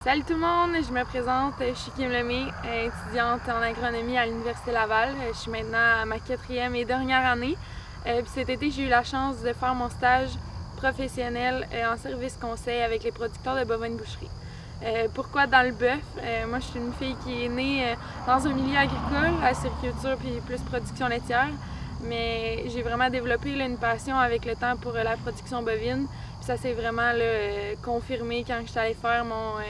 Salut tout le monde, je me présente, je suis Kim Lemay, étudiante en agronomie à l'Université Laval. Je suis maintenant à ma 4e et dernière année. Puis cet été, j'ai eu la chance de faire mon stage professionnel en service conseil avec les producteurs de bovins de boucherie. Pourquoi dans le bœuf? Moi, je suis une fille qui est née dans un milieu agricole, à sériculture puis plus production laitière. Mais j'ai vraiment développé une passion avec le temps pour la production bovine. Puis ça s'est vraiment confirmé quand je suis allée faire mon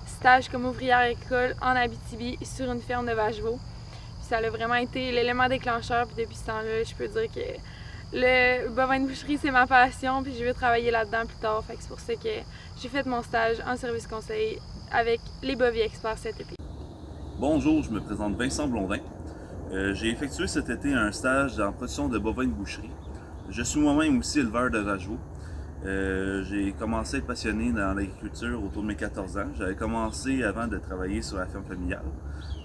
stage comme ouvrière agricole en Abitibi sur une ferme de vaches-veaux. Puis ça a vraiment été l'élément déclencheur. Puis depuis ce temps-là, je peux dire que le bovin de boucherie, c'est ma passion. Puis je veux travailler là-dedans plus tard. Fait que c'est pour ça que j'ai fait mon stage en service conseil avec les Bovie Experts cet été. Bonjour, je me présente Vincent Blondin. J'ai effectué cet été un stage en production de bovins de boucherie. Je suis moi-même aussi éleveur de vaches-veaux. J'ai commencé à être passionné dans l'agriculture autour de mes 14 ans. J'avais commencé avant de travailler sur la ferme familiale,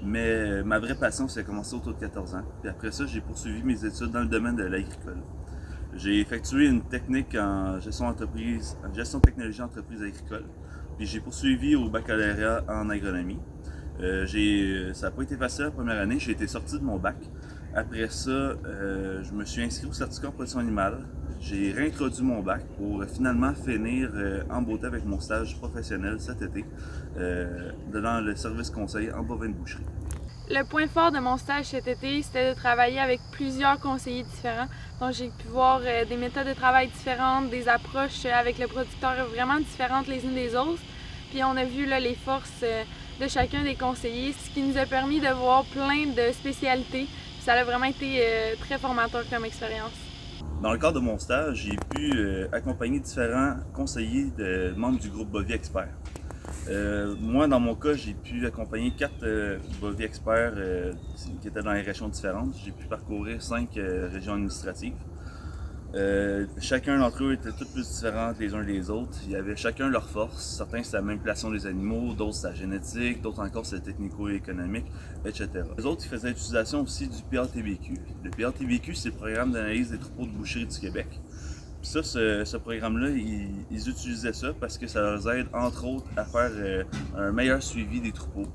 mais ma vraie passion, c'est commencé autour de 14 ans. Puis après ça, j'ai poursuivi mes études dans le domaine de l'agricole. J'ai effectué une technique en gestion technologie entreprise agricole. Puis j'ai poursuivi au baccalauréat en agronomie. Ça n'a pas été facile la première année, j'ai été sorti de mon bac. Après ça, je me suis inscrit au certificat en production animale. J'ai réintroduit mon bac pour finalement finir en beauté avec mon stage professionnel cet été dans le service conseil en bovin de boucherie. Le point fort de mon stage cet été, c'était de travailler avec plusieurs conseillers différents. Donc j'ai pu voir des méthodes de travail différentes, des approches avec le producteur vraiment différentes les unes des autres. Puis on a vu là, les forces de chacun des conseillers, ce qui nous a permis de voir plein de spécialités. Puis ça a vraiment été très formateur comme expérience. Dans le cadre de mon stage, j'ai pu accompagner différents conseillers membres du groupe Bovie Experts. Moi, dans mon cas, j'ai pu accompagner 4 Bovie Experts qui étaient dans les régions différentes. J'ai pu parcourir 5 régions administratives. Chacun d'entre eux était tous plus différents les uns des autres. Il y avait chacun leur force. Certains c'était la manipulation des animaux, d'autres c'était la génétique, d'autres encore c'était technico-économique, etc. Les autres ils faisaient l'utilisation aussi du PATBQ. Le PATBQ c'est le programme d'analyse des troupeaux de boucherie du Québec. Puis ça, ce programme-là, ils utilisaient ça parce que ça leur aide entre autres à faire un meilleur suivi des troupeaux.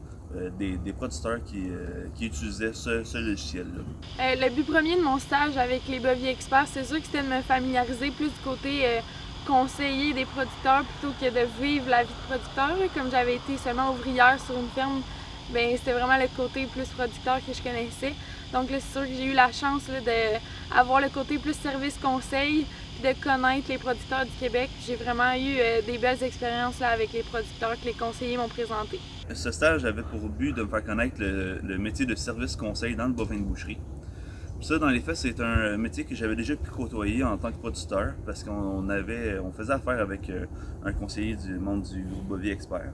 Des producteurs qui utilisaient ce logiciel-là. Le but premier de mon stage avec les Bovie Experts, c'est sûr que c'était de me familiariser plus du côté conseiller des producteurs plutôt que de vivre la vie de producteur. Comme j'avais été seulement ouvrière sur une ferme, ben c'était vraiment le côté plus producteur que je connaissais. Donc là, c'est sûr que j'ai eu la chance d'avoir le côté plus service conseil, de connaître les producteurs du Québec. J'ai vraiment eu des belles expériences là, avec les producteurs que les conseillers m'ont présentés. Ce stage avait pour but de me faire connaître le métier de service conseil dans le bovin de boucherie. Puis ça, dans les faits, c'est un métier que j'avais déjà pu côtoyer en tant que producteur parce qu'on faisait affaire avec un conseiller du monde du Bovie Expert.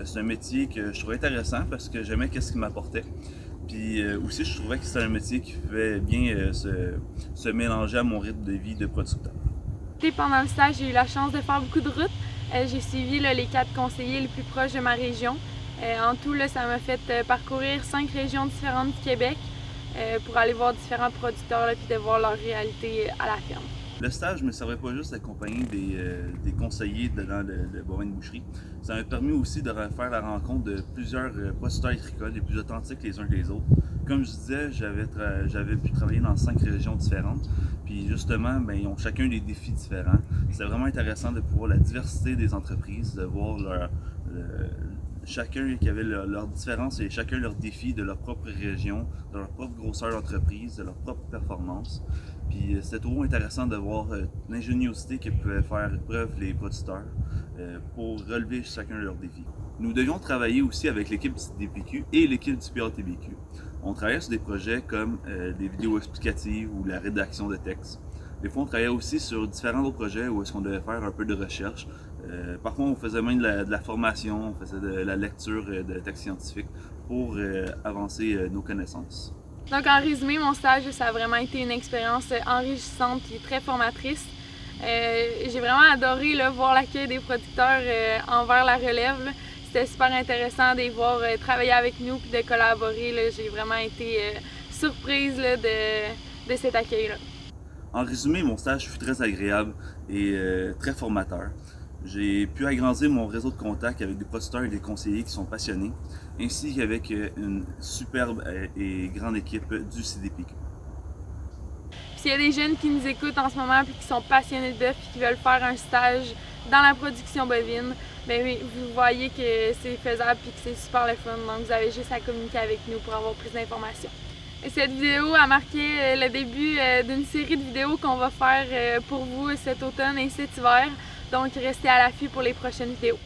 C'est un métier que je trouvais intéressant parce que j'aimais ce qu'il m'apportait. Puis aussi, je trouvais que c'était un métier qui pouvait bien se mélanger à mon rythme de vie de producteur. Pendant le stage, j'ai eu la chance de faire beaucoup de routes. J'ai suivi les 4 conseillers les plus proches de ma région. En tout, là, ça m'a fait parcourir 5 régions différentes du Québec pour aller voir différents producteurs et de voir leur réalité à la ferme. Le stage ne me servait pas juste d'accompagner des conseillers dans le bovin de boucherie. Ça m'a permis aussi de faire la rencontre de plusieurs producteurs agricoles les plus authentiques les uns que les autres. Comme je disais, j'avais pu travailler dans 5 régions différentes. Puis justement, ils ont chacun des défis différents. C'est vraiment intéressant de pouvoir la diversité des entreprises, de voir chacun qui avait leurs différences et chacun leurs défis de leur propre région, de leur propre grosseur d'entreprise, de leur propre performance. Puis c'était trop intéressant de voir l'ingéniosité que pouvaient faire preuve les producteurs pour relever chacun leurs défis. Nous devions travailler aussi avec l'équipe du DPQ et l'équipe du PATBQ. On travaillait sur des projets comme des vidéos explicatives ou la rédaction de textes. Des fois, on travaillait aussi sur différents autres projets où est-ce qu'on devait faire un peu de recherche. Parfois, on faisait même de la formation, on faisait de la lecture de textes scientifiques pour avancer nos connaissances. Donc, en résumé, mon stage, ça a vraiment été une expérience enrichissante et très formatrice. J'ai vraiment adoré voir l'accueil des producteurs envers la relève. C'était super intéressant de les voir travailler avec nous et de collaborer. J'ai vraiment été surprise de cet accueil-là. En résumé, mon stage fut très agréable et très formateur. J'ai pu agrandir mon réseau de contacts avec des producteurs et des conseillers qui sont passionnés, ainsi qu'avec une superbe et grande équipe du CDPQ. S'il y a des jeunes qui nous écoutent en ce moment et qui sont passionnés de bœuf et qui veulent faire un stage dans la production bovine, bien oui, vous voyez que c'est faisable et que c'est super le fun. Donc vous avez juste à communiquer avec nous pour avoir plus d'informations. Et cette vidéo a marqué le début d'une série de vidéos qu'on va faire pour vous cet automne et cet hiver. Donc restez à l'affût pour les prochaines vidéos.